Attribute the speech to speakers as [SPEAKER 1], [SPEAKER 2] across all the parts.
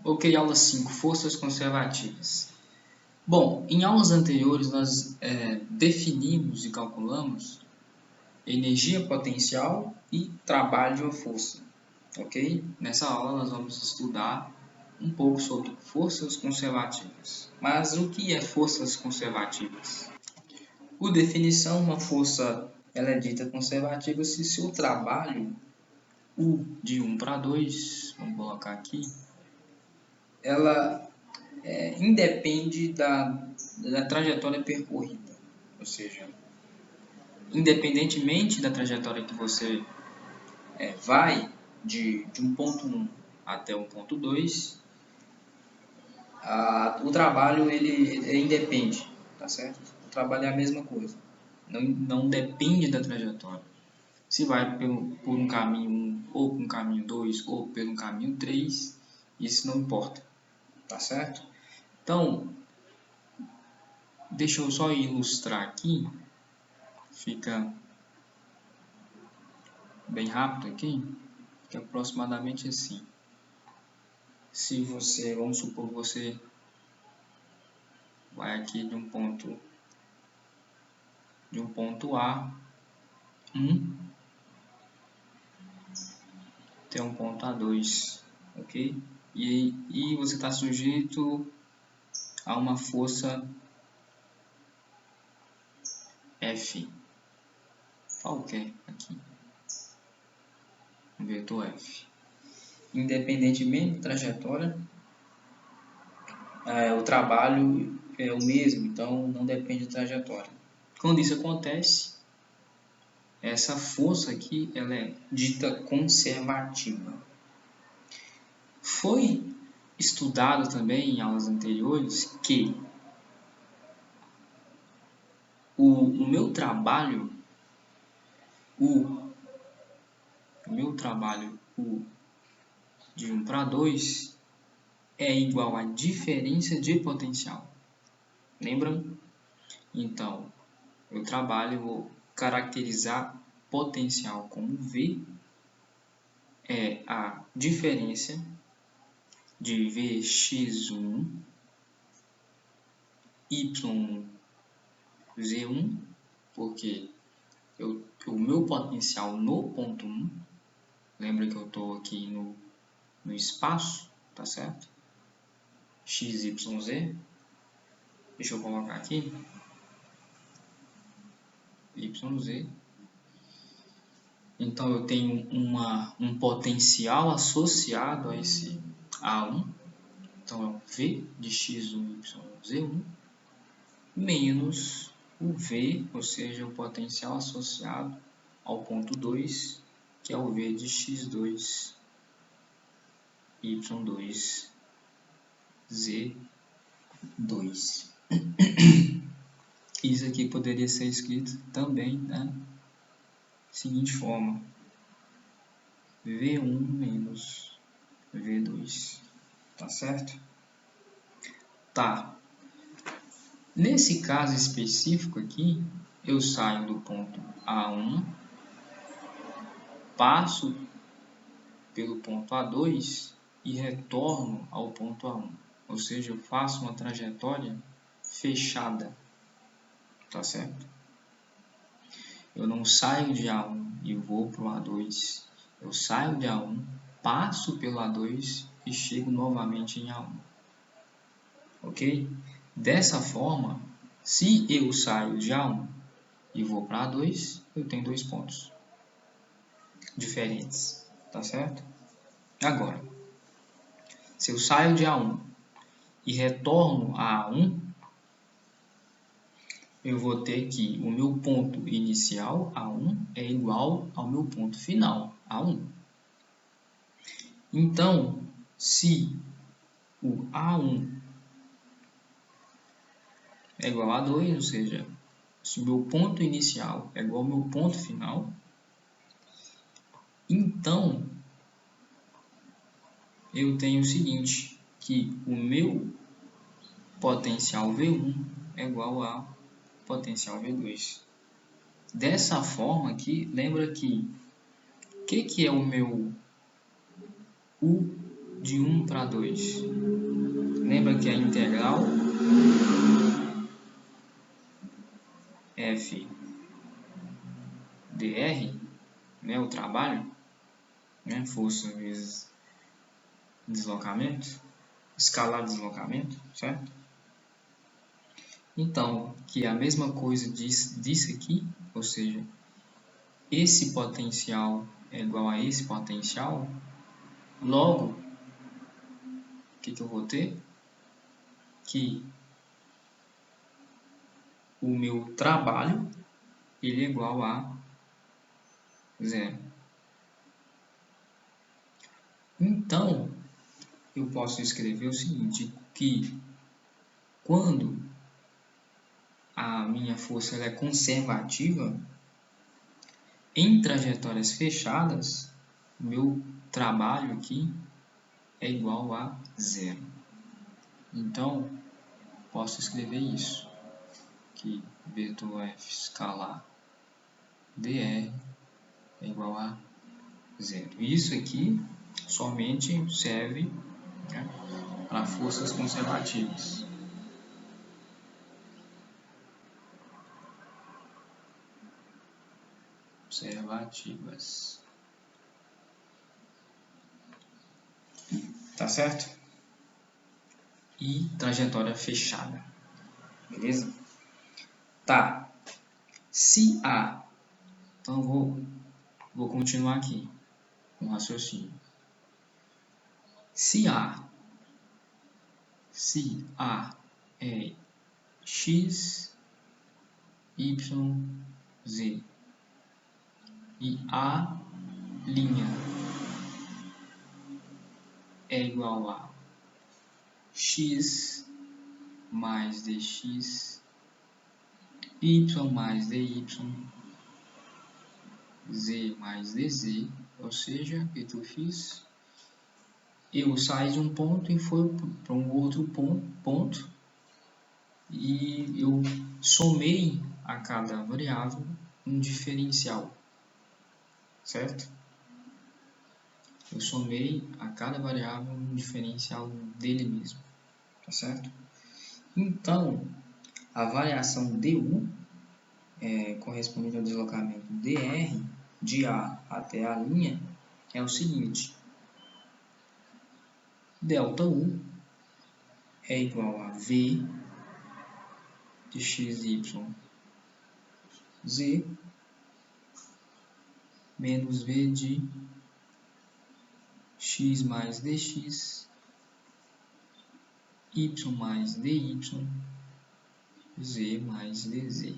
[SPEAKER 1] Ok, aula 5, forças conservativas. Bom, em aulas anteriores nós definimos e calculamos energia potencial e trabalho de uma força, ok? Nessa aula nós vamos estudar um pouco sobre forças conservativas. Mas o que é forças conservativas? Por definição, uma força ela é dita conservativa se seu trabalho, U de 1 para 2, vamos colocar aqui, ela independe da trajetória percorrida, ou seja, independentemente da trajetória que você vai de um ponto 1 até um ponto 2, o trabalho ele independe, tá certo? O trabalho é a mesma coisa, não depende da trajetória. Se vai por um caminho 1, ou por um caminho 2, ou por um caminho 3, isso não importa, tá certo? Então, deixa eu só ilustrar aqui, fica bem rápido aqui, que é aproximadamente assim. Se você, vamos supor que você vai aqui de um ponto A, até um ponto A2, ok? E você está sujeito a uma força F, qualquer aqui, um vetor F. Independentemente da trajetória, o trabalho é o mesmo, então não depende da trajetória. Quando isso acontece, essa força aqui ela é dita conservativa. Foi estudado também em aulas anteriores que o meu trabalho, de 1 para 2 é igual à diferença de potencial. Lembram? Então, eu vou caracterizar potencial como V, é a diferença de Vx1, Y1, Z1, porque o meu potencial no ponto 1, lembra que eu estou aqui no espaço, tá certo? X, Y, Z. Deixa eu colocar aqui. Y, Z. Então, eu tenho um potencial associado a esse A1. Então, é o V de X1, Y1, Z1, menos o V, ou seja, o potencial associado ao ponto 2, que é o V de X2, Y2, Z2. Isso aqui poderia ser escrito também da seguinte forma: V1 menos V2. Tá certo? Tá. Nesse caso específico aqui, eu saio do ponto A1, passo pelo ponto A2 e retorno ao ponto A1. Ou seja, eu faço uma trajetória fechada. Tá certo? Eu não saio de A1 e vou para o A2. Eu saio de A1, passo pelo A2 e chego novamente em A1. Ok? Dessa forma, se eu saio de A1 e vou para A2, eu tenho 2 pontos diferentes. Tá certo? Agora, se eu saio de A1 e retorno a A1, eu vou ter que o meu ponto inicial, A1, é igual ao meu ponto final, A1. Então, se o A1 é igual a 2, ou seja, se o meu ponto inicial é igual ao meu ponto final, então eu tenho o seguinte, que o meu potencial V1 é igual a potencial V2. Dessa forma aqui, lembra que o que é o meu U de 1 para 2. Lembra que a integral f dr, né, o trabalho, né, força vezes deslocamento, escalar deslocamento, certo? Então, que é a mesma coisa disso aqui, ou seja, esse potencial é igual a esse potencial, logo, o que eu vou ter? Que o meu trabalho ele é igual a 0. Então, eu posso escrever o seguinte, que quando a minha força ela é conservativa, em trajetórias fechadas, o meu trabalho aqui é igual a 0. Então, posso escrever isso, que vetor f escalar dr é igual a 0. Isso aqui somente serve, né, para forças conservativas. Tá certo? E trajetória fechada. Beleza? Tá. Se A, então vou continuar aqui com o raciocínio. Se A é x, y, z e A' é igual a x mais dx, y mais dy, z mais dz, ou seja, o que eu fiz? Eu saí de um ponto e fui para um outro ponto e eu somei a cada variável um diferencial, certo? Eu somei a cada variável um diferencial dele mesmo, tá certo? Então, a variação du correspondente ao deslocamento dr de A até a linha é o seguinte: delta U é igual a V de x, y, z menos V de x mais dx, y mais dy, z mais dz.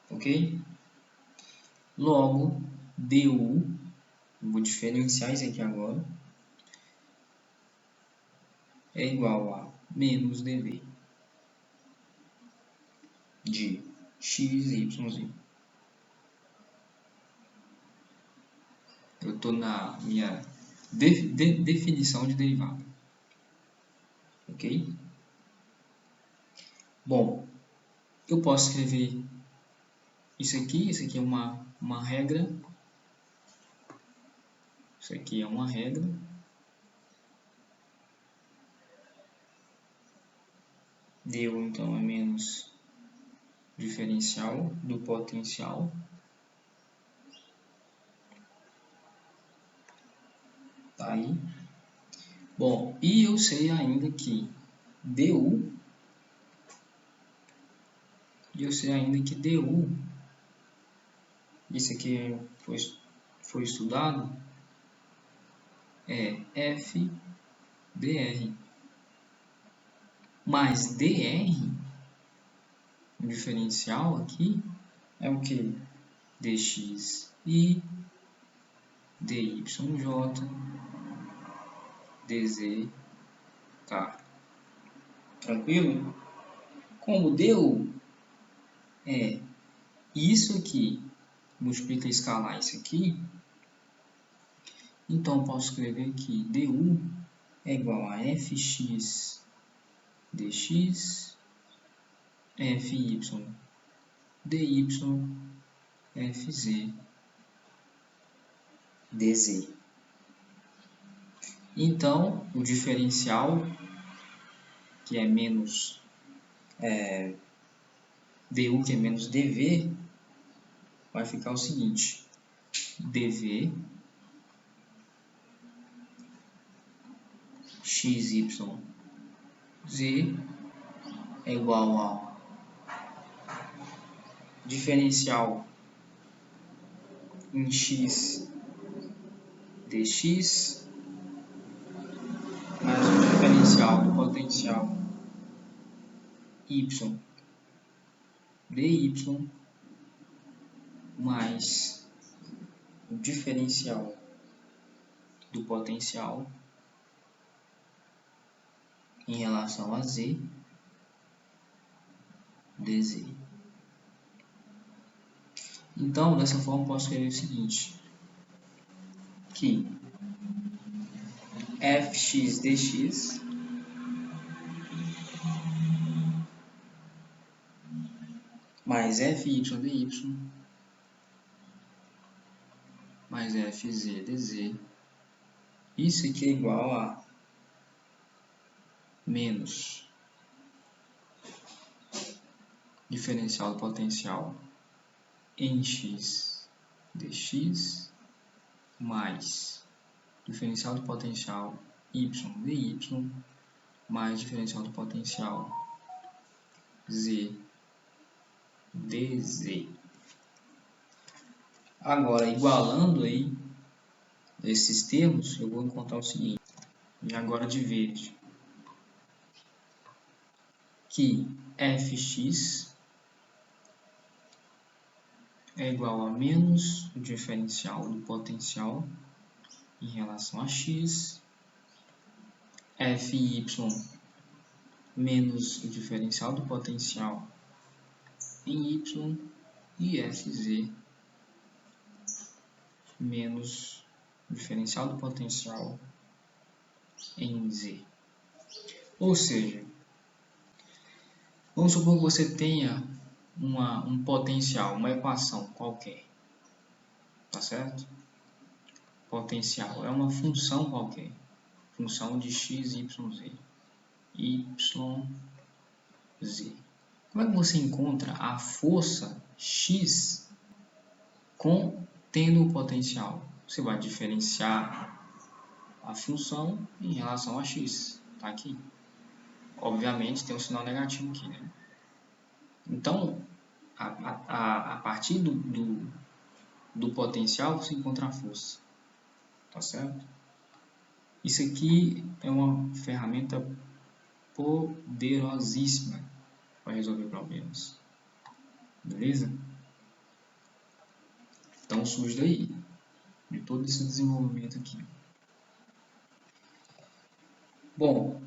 [SPEAKER 1] Ok? Logo, du, vou diferenciar isso aqui agora, é igual a menos dv de x, y, z. Eu estou na minha definição de derivada. Ok? Bom, eu posso escrever isso aqui é uma regra. Isso aqui é uma regra. Deu, então, é menos diferencial do potencial. Tá aí. Bom, e eu sei ainda que du, isso aqui foi estudado, é f dr. Mas dr, o diferencial aqui, é o que? Dx i, dyj, dz, tá? Tranquilo? Como deu é isso aqui, multiplica escalar isso aqui, então posso escrever que du é igual a fx dx, fy dy, fz dz. Então, o diferencial, que é menos du, que é menos dv, vai ficar o seguinte: dv xyz é igual ao diferencial em x dx mais o diferencial do potencial y dy mais o diferencial do potencial em relação a z dz. Então, dessa forma, posso escrever o seguinte, que fx dx mais fy dy mais fz dz, isso aqui é igual a menos diferencial do potencial em x dx mais diferencial do potencial y dy mais diferencial do potencial z dz. Agora, igualando aí esses termos, eu vou encontrar o seguinte, e agora de verde, que fx é igual a menos o diferencial do potencial em relação a x, fy menos o diferencial do potencial em y e fz menos o diferencial do potencial em z. Ou seja, vamos supor que você tenha um potencial, uma equação qualquer, tá certo? Potencial é uma função qualquer, função de x, y, z. Como é que você encontra a força x tendo o potencial? Você vai diferenciar a função em relação a x, tá aqui. Obviamente tem um sinal negativo aqui, né? Então, a partir do potencial você encontra a força, tá certo? Isso aqui é uma ferramenta poderosíssima para resolver problemas, beleza? Então surge daí, de todo esse desenvolvimento aqui. Bom,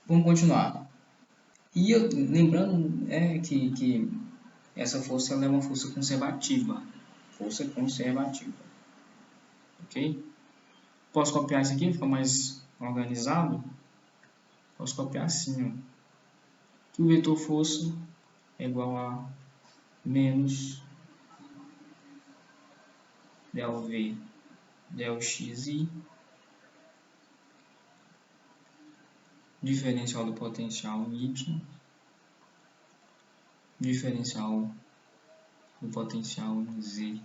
[SPEAKER 1] vamos continuar. E lembrando que essa força ela é uma força conservativa. Força conservativa. Ok? Posso copiar isso aqui, ficar mais organizado? Posso copiar assim, ó. Que o vetor força é igual a menos del V del xi, diferencial do potencial em y, diferencial do potencial em z,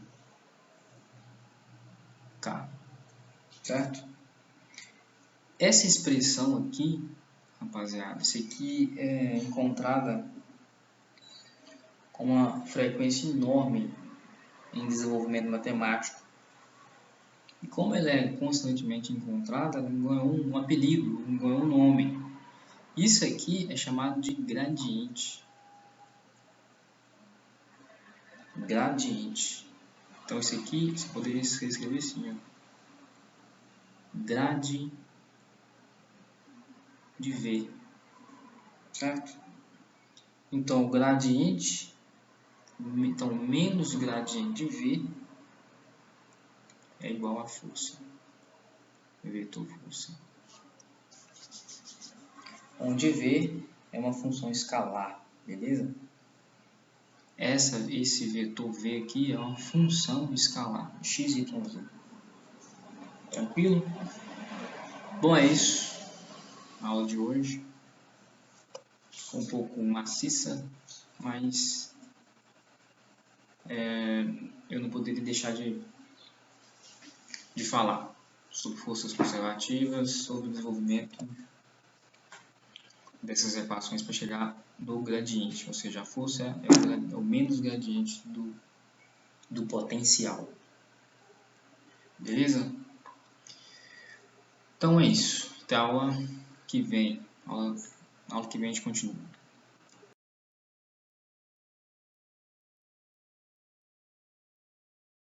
[SPEAKER 1] k, certo? Essa expressão aqui, rapaziada, isso aqui é encontrada com uma frequência enorme em desenvolvimento matemático. E como ela é constantemente encontrada, ela ganhou um apelido, ganhou um nome. Isso aqui é chamado de gradiente. Gradiente. Então, isso aqui você poderia escrever assim, ó. Grade de V. Certo? Então, o gradiente, então, menos o gradiente de V é igual a força. Vetor força. Onde V é uma função escalar, beleza? Esse vetor V aqui é uma função escalar, x, y, z. Tranquilo? Bom, é isso. A aula de hoje. Um pouco maciça, mas eu não poderia deixar de falar sobre forças conservativas, sobre o desenvolvimento dessas equações para chegar no gradiente, ou seja, a força é o menos gradiente do potencial. Beleza? Então é isso. Até a aula que vem. Aula que vem a gente continua.